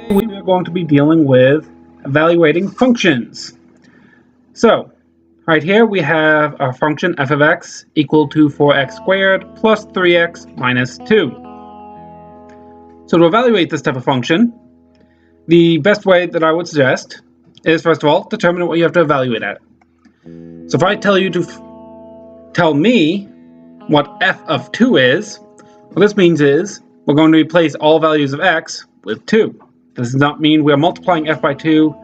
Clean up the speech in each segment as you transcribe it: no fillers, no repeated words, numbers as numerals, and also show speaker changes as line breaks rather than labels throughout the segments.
We are going to be dealing with evaluating functions. So, right here we have our function f of x equal to 4x squared plus 3x minus 2. So to evaluate this type of function, the best way that I would suggest is, first of all, determine what you have to evaluate at. So if I tell you to tell me what f of 2 is, what this means is we're going to replace all values of x with 2. This does not mean we're multiplying f by 2,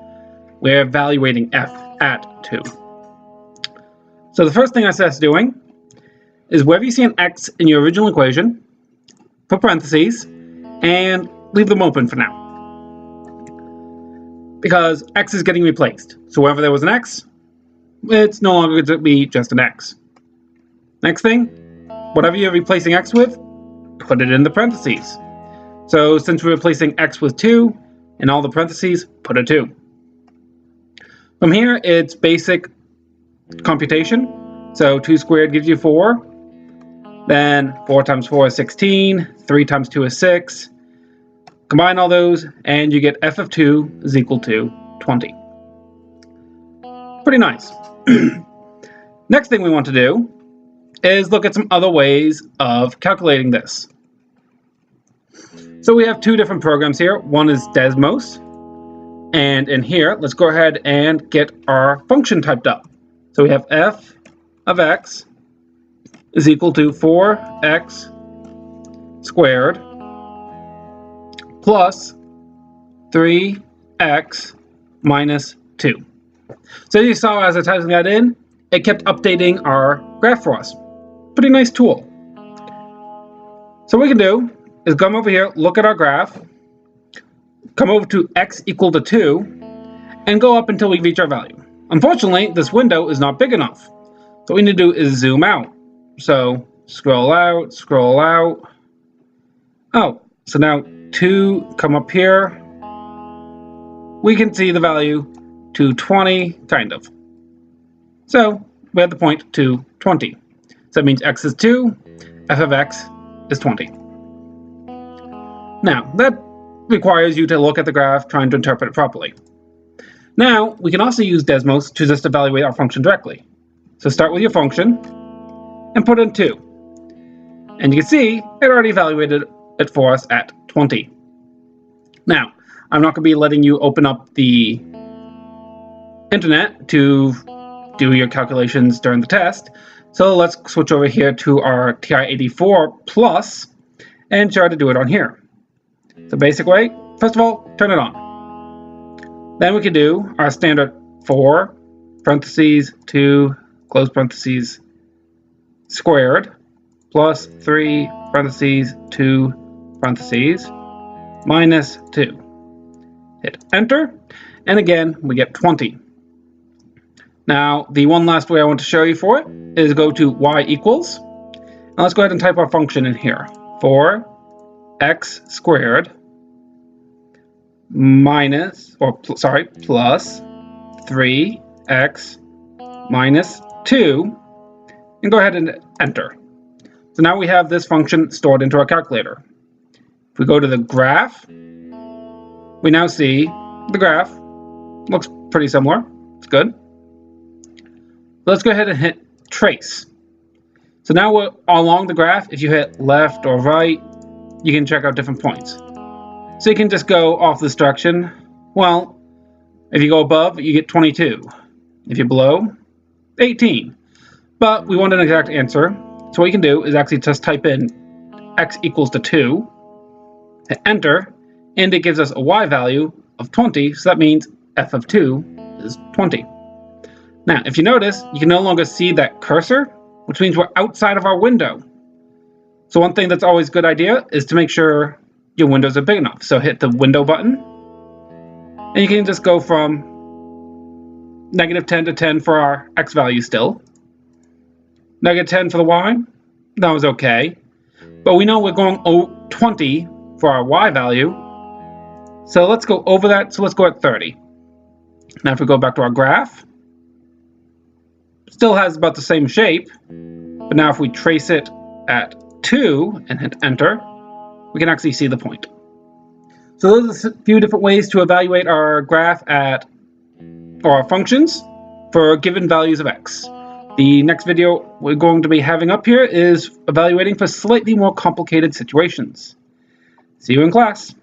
we're evaluating f at 2. So the first thing I suggest doing is wherever you see an x in your original equation, put parentheses, and leave them open for now. Because x is getting replaced. So wherever there was an x, it's no longer going to be just an x. Next thing, whatever you're replacing x with, put it in the parentheses. So since we're replacing x with 2, in all the parentheses, put a 2. From here, it's basic computation. So 2 squared gives you 4. Then 4 times 4 is 16. 3 times 2 is 6. Combine all those, and you get f of 2 is equal to 20. Pretty nice. Next thing we want to do is look at some other ways of calculating this. So we have two different programs here. One is Desmos, and in here, let's go ahead and get our function typed up. So we have f of x is equal to 4x squared plus 3x minus 2. So you saw as I typed that in, it kept updating our graph for us. Pretty nice tool. So what we can do is come over here, look at our graph, come over to x equal to 2, and go up until we reach our value. Unfortunately, this window is not big enough. So what we need to do is zoom out. So scroll out, scroll out. Oh, so now 2, come up here. We can see the value 220, kind of. So we have the point 220. So that means x is 2, f of x is 20. Now, that requires you to look at the graph, trying to interpret it properly. Now, we can also use Desmos to just evaluate our function directly. So start with your function, and put in 2. And you can see, it already evaluated it for us at 20. Now, I'm not going to be letting you open up the internet to do your calculations during the test. So let's switch over here to our TI-84 Plus and try to do it on here. The basic way, first of all, turn it on. Then we can do our standard 4, parentheses, 2, close parentheses, squared, plus 3, parentheses, 2, parentheses, minus 2. Hit enter, and again, we get 20. Now, the one last way I want to show you for it is go to y equals. Now let's go ahead and type our function in here. 4x squared plus 3x minus 2, and go ahead and enter. So now we have this function stored into our calculator. If we go to the graph, we now see the graph looks pretty similar. It's good. Let's go ahead and hit trace. So now we're along the graph. If you hit left or right, you can check out different points. So you can just go off this direction. Well, if you go above, you get 22. If you're below, 18. But we want an exact answer. So what you can do is actually just type in x equals to 2, hit enter, and it gives us a y value of 20. So that means f of 2 is 20. Now, if you notice, you can no longer see that cursor, which means we're outside of our window. So one thing that's always a good idea is to make sure your windows are big enough. So hit the window button, and you can just go from -10 to 10 for our x value still. -10 for the y, that was okay. But we know we're going 20 for our y value. So let's go over that, so let's go at 30. Now if we go back to our graph, still has about the same shape, but now if we trace it at 2 and hit enter, we can actually see the point. So those are a few different ways to evaluate our graph or our functions for given values of x. The next video we're going to be having up here is evaluating for slightly more complicated situations. See you in class.